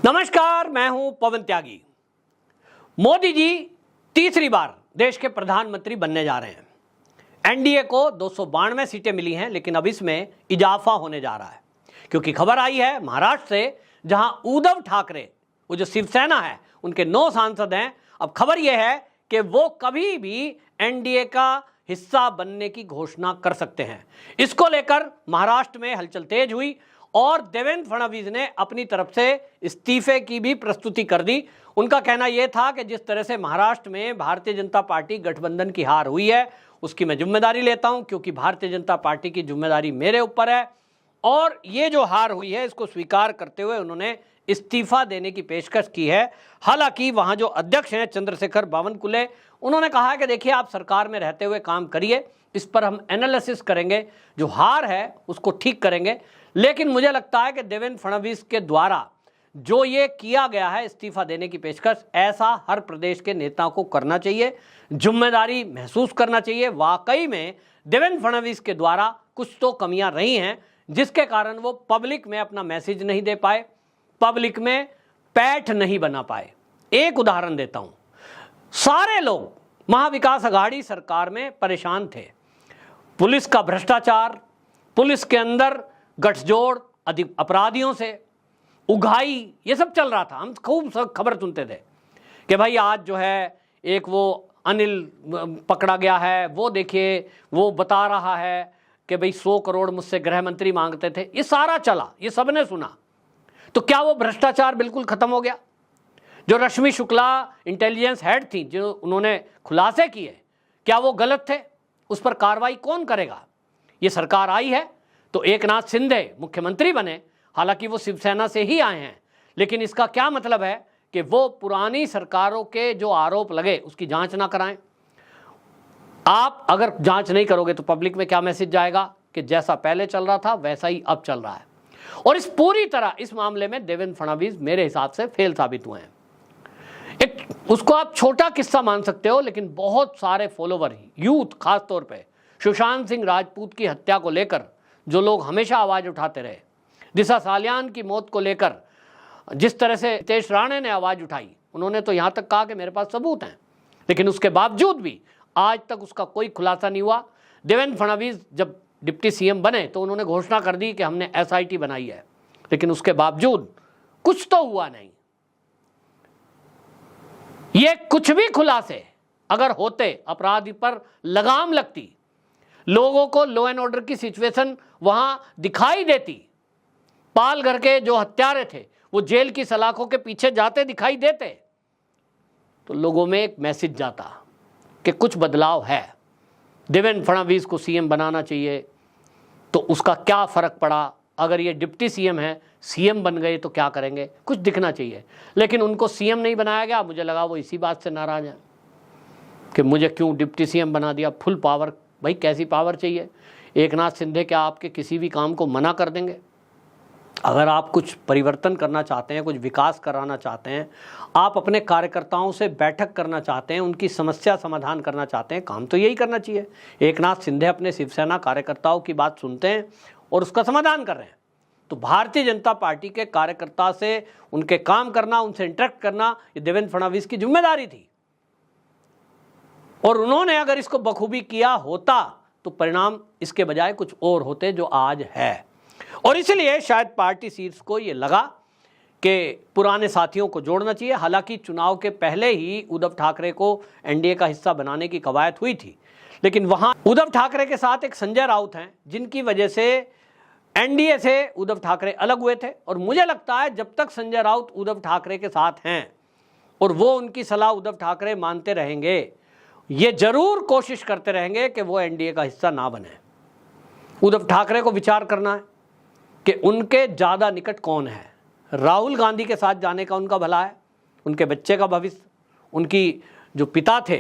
नमस्कार, मैं हूं पवन त्यागी। मोदी जी तीसरी बार देश के प्रधानमंत्री बनने जा रहे हैं। एनडीए को 292 सीटें मिली हैं, लेकिन अब इसमें इजाफा होने जा रहा है क्योंकि खबर आई है महाराष्ट्र से, जहां उद्धव ठाकरे, वो जो शिवसेना है, उनके 9 सांसद हैं। अब खबर यह है कि वो कभी भी एनडीए का हिस्सा बनने की घोषणा कर सकते हैं। इसको लेकर महाराष्ट्र में हलचल तेज हुई और देवेंद्र फडणवीस ने अपनी तरफ से इस्तीफे की भी प्रस्तुति कर दी। उनका कहना यह था कि जिस तरह से महाराष्ट्र में भारतीय जनता पार्टी गठबंधन की हार हुई है, उसकी मैं जिम्मेदारी लेता हूं, क्योंकि भारतीय जनता पार्टी की जिम्मेदारी मेरे ऊपर है। और ये जो हार हुई है, इसको स्वीकार करते हुए उन्होंने इस्तीफा देने की पेशकश की है। हालांकि वहां जो अध्यक्ष हैं चंद्रशेखर बावनकुले, उन्होंने कहा है कि देखिए, आप सरकार में रहते हुए काम करिए, इस पर हम एनालिसिस करेंगे, जो हार है उसको ठीक करेंगे। लेकिन मुझे लगता है कि देवेंद्र फडणवीस के द्वारा जो ये किया गया है, इस्तीफा देने की पेशकश, ऐसा हर प्रदेश के नेताओं को करना चाहिए, जिम्मेदारी महसूस करना चाहिए। वाकई में देवेंद्र फडणवीस के द्वारा कुछ तो कमियां रही हैं, जिसके कारण वो पब्लिक में अपना मैसेज नहीं दे पाए, पब्लिक में पैठ नहीं बना पाए। एक उदाहरण देता हूं, सारे लोग महाविकास अघाड़ी सरकार में परेशान थे। पुलिस का भ्रष्टाचार, पुलिस के अंदर गठजोड़, अधिक अपराधियों से उगाही, ये सब चल रहा था। हम खूब खबर सुनते थे कि भाई आज जो है एक वो अनिल पकड़ा गया है, वो देखिए वो बता रहा है कि भाई 100 करोड़ मुझसे गृह मंत्री मांगते थे। ये सारा चला, ये सबने सुना। तो क्या वो भ्रष्टाचार बिल्कुल खत्म हो गया? जो रश्मि शुक्ला इंटेलिजेंस हेड थी, जो उन्होंने खुलासे किए, क्या वो गलत थे? उस पर कार्रवाई कौन करेगा? ये सरकार आई है तो एकनाथ शिंदे मुख्यमंत्री बने, हालांकि वो शिवसेना से ही आए हैं, लेकिन इसका क्या मतलब है कि वो पुरानी सरकारों के जो आरोप लगे उसकी जांच ना कराएं। आप अगर जांच नहीं करोगे तो पब्लिक में क्या मैसेज जाएगा कि जैसा पहले चल रहा था वैसा ही अब चल रहा है। और इस पूरी तरह इस मामले में देवेंद्र फडणवीस मेरे हिसाब से फेल साबित हुए हैं। एक उसको आप छोटा किस्सा मान सकते हो, लेकिन बहुत सारे फॉलोवर, यूथ खास तौर पे, सुशांत सिंह राजपूत की हत्या को लेकर जो लोग हमेशा आवाज उठाते रहे, दिशा सालियान की मौत को लेकर जिस तरह से हितेश राणे ने आवाज उठाई, उन्होंने तो यहां तक कहा कि मेरे पास सबूत हैं, लेकिन उसके बावजूद भी आज तक उसका कोई खुलासा नहीं हुआ। देवेंद्र फडणवीस जब डिप्टी सीएम बने तो उन्होंने घोषणा कर दी कि हमने एसआईटी बनाई है, लेकिन उसके बावजूद कुछ तो हुआ नहीं। ये कुछ भी खुलासे अगर होते, अपराधी पर लगाम लगती, लोगों को लॉ एंड ऑर्डर की सिचुएशन वहां दिखाई देती, पालघर के जो हत्यारे थे वो जेल की सलाखों के पीछे जाते दिखाई देते, तो लोगों में एक मैसेज जाता कि कुछ बदलाव है, देवेंद्र फडणवीस को सीएम बनाना चाहिए। तो उसका क्या फर्क पड़ा? अगर ये डिप्टी सीएम है, सीएम बन गए तो क्या करेंगे? कुछ दिखना चाहिए, लेकिन उनको सीएम नहीं बनाया गया। मुझे लगा वो इसी बात से नाराज है कि मुझे क्यों डिप्टी सीएम बना दिया, फुल पावर। भाई कैसी पावर चाहिए? एकनाथ शिंदे क्या आपके किसी भी काम को मना कर देंगे? अगर आप कुछ परिवर्तन करना चाहते हैं, कुछ विकास कराना चाहते हैं, आप अपने कार्यकर्ताओं से बैठक करना चाहते हैं, उनकी समस्या समाधान करना चाहते हैं, काम तो यही करना चाहिए। एकनाथ शिंदे अपने शिवसेना कार्यकर्ताओं की बात सुनते हैं और उसका समाधान कर रहे हैं। तो भारतीय जनता पार्टी के कार्यकर्ता से उनके काम करना, उनसे इंटरेक्ट करना, ये देवेंद्र फडणवीस की जिम्मेदारी थी। और उन्होंने अगर इसको बखूबी किया होता तो परिणाम इसके बजाय कुछ और होते जो आज है। और इसलिए शायद पार्टी शीर्ष को ये लगा कि पुराने साथियों को जोड़ना चाहिए। हालांकि चुनाव के पहले ही उद्धव ठाकरे को एनडीए का हिस्सा बनाने की कवायद हुई थी, लेकिन वहां उद्धव ठाकरे के साथ एक संजय राउत हैं, जिनकी वजह से एनडीए से उद्धव ठाकरे अलग हुए थे। और मुझे लगता है जब तक संजय राउत उद्धव ठाकरे के साथ हैं और वो उनकी सलाह उद्धव ठाकरे मानते रहेंगे, ये जरूर कोशिश करते रहेंगे कि वो एनडीए का हिस्सा ना बने। उद्धव ठाकरे को विचार करना है कि उनके ज़्यादा निकट कौन है। राहुल गांधी के साथ जाने का उनका भला है, उनके बच्चे का भविष्य, उनकी जो पिता थे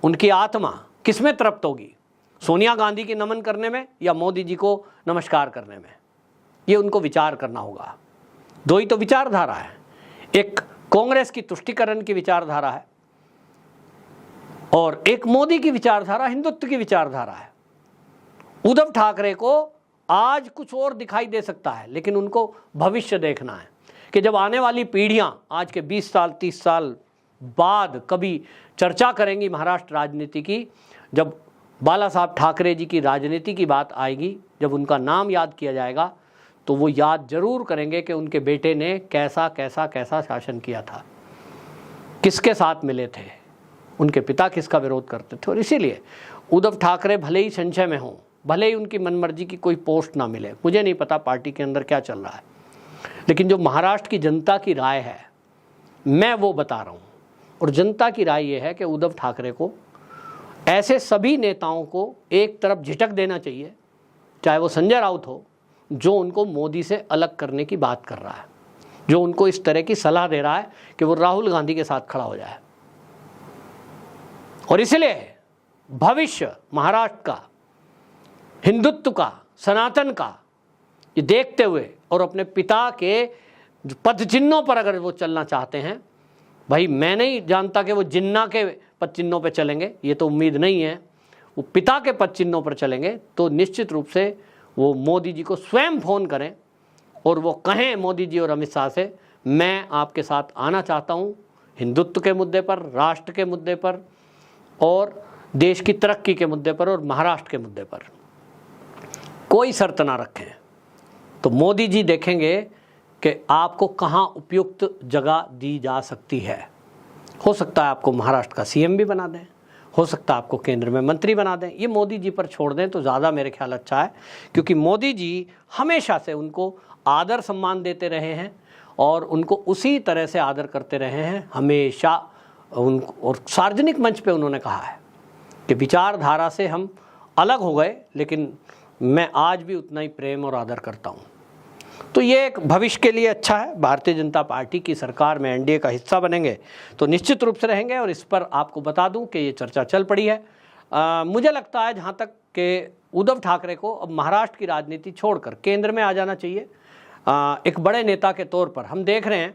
उनकी आत्मा किस में तृप्त होगी? सोनिया गांधी की नमन करने में या मोदी जी को नमस्कार करने में? ये उनको विचार करना होगा। दो ही तो विचारधारा है, एक कांग्रेस की तुष्टीकरण की विचारधारा है और एक मोदी की विचारधारा, हिंदुत्व की विचारधारा है। उद्धव ठाकरे को आज कुछ और दिखाई दे सकता है, लेकिन उनको भविष्य देखना है कि जब आने वाली पीढ़ियां आज के 20 साल 30 साल बाद कभी चर्चा करेंगी महाराष्ट्र राजनीति की, जब बाला साहब ठाकरे जी की राजनीति की बात आएगी, जब उनका नाम याद किया जाएगा, तो वो याद जरूर करेंगे कि उनके बेटे ने कैसा कैसा कैसा शासन किया था, किसके साथ मिले थे, उनके पिता किसका विरोध करते थे। और इसीलिए उद्धव ठाकरे भले ही संशय में हों, भले ही उनकी मनमर्जी की कोई पोस्ट ना मिले, मुझे नहीं पता पार्टी के अंदर क्या चल रहा है, लेकिन जो महाराष्ट्र की जनता की राय है मैं वो बता रहा हूँ। और जनता की राय ये है कि उद्धव ठाकरे को ऐसे सभी नेताओं को एक तरफ झिटक देना चाहिए, चाहे वो संजय राउत हो जो उनको मोदी से अलग करने की बात कर रहा है, जो उनको इस तरह की सलाह दे रहा है कि वो राहुल गांधी के साथ खड़ा हो जाए। और इसलिए भविष्य महाराष्ट्र का, हिंदुत्व का, सनातन का, ये देखते हुए और अपने पिता के पद चिन्हों पर अगर वो चलना चाहते हैं, भाई मैं नहीं जानता कि वो जिन्ना के पद चिन्हों पर चलेंगे, ये तो उम्मीद नहीं है, वो पिता के पद चिन्हों पर चलेंगे, तो निश्चित रूप से वो मोदी जी को स्वयं फ़ोन करें और वो कहें मोदी जी और अमित शाह से, मैं आपके साथ आना चाहता हूँ हिंदुत्व के मुद्दे पर, राष्ट्र के मुद्दे पर और देश की तरक्की के मुद्दे पर और महाराष्ट्र के मुद्दे पर। कोई शर्त ना रखें तो मोदी जी देखेंगे कि आपको कहाँ उपयुक्त जगह दी जा सकती है। हो सकता है आपको महाराष्ट्र का सीएम भी बना दें, हो सकता है आपको केंद्र में मंत्री बना दें, ये मोदी जी पर छोड़ दें तो ज़्यादा मेरे ख्याल अच्छा है, क्योंकि मोदी जी हमेशा से उनको आदर सम्मान देते रहे हैं और उनको उसी तरह से आदर करते रहे हैं हमेशा। और सार्वजनिक मंच पे उन्होंने कहा है कि विचारधारा से हम अलग हो गए, लेकिन मैं आज भी उतना ही प्रेम और आदर करता हूँ। तो ये एक भविष्य के लिए अच्छा है। भारतीय जनता पार्टी की सरकार में एनडीए का हिस्सा बनेंगे तो निश्चित रूप से रहेंगे। और इस पर आपको बता दूं कि ये चर्चा चल पड़ी है। मुझे लगता है जहाँ तक कि उद्धव ठाकरे को अब महाराष्ट्र की राजनीति छोड़कर केंद्र में आ जाना चाहिए। एक बड़े नेता के तौर पर हम देख रहे हैं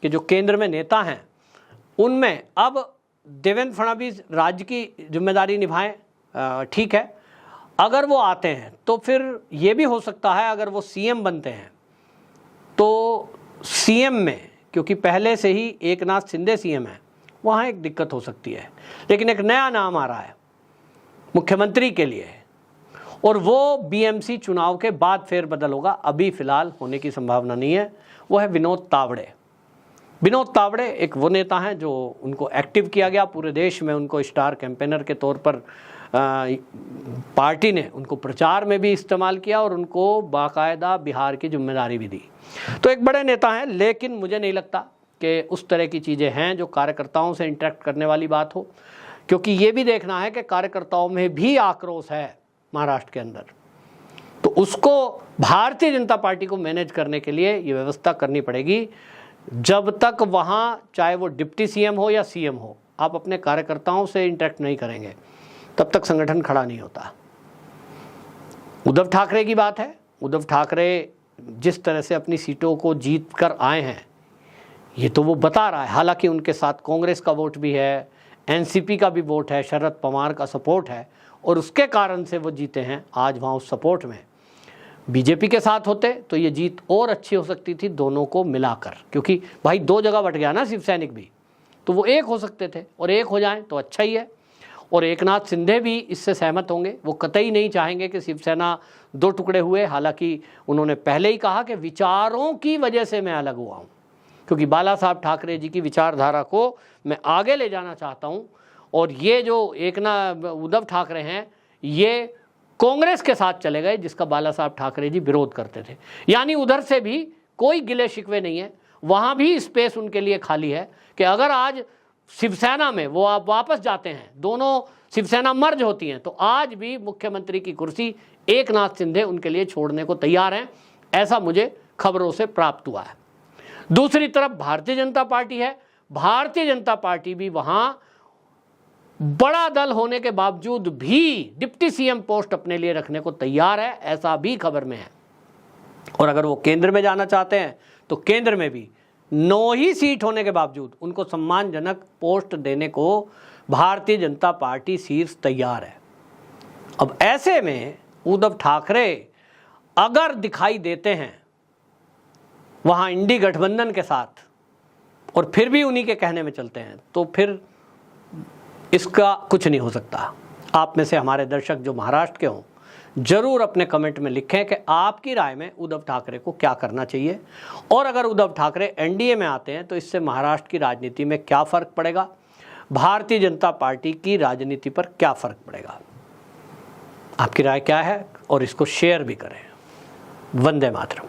कि जो केंद्र में नेता हैं उनमें अब देवेंद्र फडणवीस राज्य की जिम्मेदारी निभाएं, ठीक है। अगर वो आते हैं तो फिर ये भी हो सकता है अगर वो सीएम बनते हैं तो सीएम में, क्योंकि पहले से ही एकनाथ शिंदे सीएम है, वहाँ एक दिक्कत हो सकती है। लेकिन एक नया नाम आ रहा है मुख्यमंत्री के लिए और वो बीएमसी चुनाव के बाद फेरबदल होगा, अभी फिलहाल होने की संभावना नहीं है। वो है विनोद तावड़े। विनोद तावड़े एक वो नेता हैं जो उनको एक्टिव किया गया, पूरे देश में उनको स्टार कैंपेनर के तौर पर पार्टी ने उनको प्रचार में भी इस्तेमाल किया और उनको बाकायदा बिहार की जिम्मेदारी भी दी। तो एक बड़े नेता हैं, लेकिन मुझे नहीं लगता कि उस तरह की चीज़ें हैं जो कार्यकर्ताओं से इंटरेक्ट करने वाली बात हो, क्योंकि ये भी देखना है कि कार्यकर्ताओं में भी आक्रोश है महाराष्ट्र के अंदर। तो उसको भारतीय जनता पार्टी को मैनेज करने के लिए ये व्यवस्था करनी पड़ेगी। जब तक वहाँ चाहे वो डिप्टी सीएम हो या सीएम हो, आप अपने कार्यकर्ताओं से इंटरेक्ट नहीं करेंगे तब तक संगठन खड़ा नहीं होता। उद्धव ठाकरे की बात है, उद्धव ठाकरे जिस तरह से अपनी सीटों को जीत कर आए हैं ये तो वो बता रहा है। हालांकि उनके साथ कांग्रेस का वोट भी है, एनसीपी का भी वोट है, शरद पवार का सपोर्ट है और उसके कारण से वो जीते हैं। आज वहाँ उस सपोर्ट में बीजेपी के साथ होते तो ये जीत और अच्छी हो सकती थी दोनों को मिलाकर, क्योंकि भाई दो जगह बट गया ना शिव सैनिक भी, तो वो एक हो सकते थे और एक हो जाएं तो अच्छा ही है। और एकनाथ शिंदे भी इससे सहमत होंगे, वो कतई नहीं चाहेंगे कि शिवसेना दो टुकड़े हुए। हालांकि उन्होंने पहले ही कहा कि विचारों की वजह से मैं अलग हुआ हूँ, क्योंकि बाला साहब ठाकरे जी की विचारधारा को मैं आगे ले जाना चाहता हूँ। और ये जो उद्धव ठाकरे हैं ये कांग्रेस के साथ चले गए जिसका बाला साहब ठाकरे जी विरोध करते थे। यानी उधर से भी कोई गिले शिकवे नहीं है, वहाँ भी स्पेस उनके लिए खाली है कि अगर आज शिवसेना में वो आप वापस जाते हैं, दोनों शिवसेना मर्ज होती हैं, तो आज भी मुख्यमंत्री की कुर्सी एकनाथ शिंदे उनके लिए छोड़ने को तैयार हैं, ऐसा मुझे खबरों से प्राप्त हुआ है। दूसरी तरफ भारतीय जनता पार्टी है, भारतीय जनता पार्टी भी वहां बड़ा दल होने के बावजूद भी डिप्टी सीएम पोस्ट अपने लिए रखने को तैयार है, ऐसा भी खबर में है। और अगर वो केंद्र में जाना चाहते हैं तो केंद्र में भी 9 ही सीट होने के बावजूद उनको सम्मानजनक पोस्ट देने को भारतीय जनता पार्टी शीर्ष तैयार है। अब ऐसे में उद्धव ठाकरे अगर दिखाई देते हैं वहाँ इंडी गठबंधन के साथ और फिर भी उन्हीं के कहने में चलते हैं, तो फिर इसका कुछ नहीं हो सकता। आप में से हमारे दर्शक जो महाराष्ट्र के हों, जरूर अपने कमेंट में लिखें कि आपकी राय में उद्धव ठाकरे को क्या करना चाहिए, और अगर उद्धव ठाकरे एनडीए में आते हैं तो इससे महाराष्ट्र की राजनीति में क्या फ़र्क पड़ेगा, भारतीय जनता पार्टी की राजनीति पर क्या फ़र्क पड़ेगा। आपकी राय क्या है, और इसको शेयर भी करें। वंदे मातरम।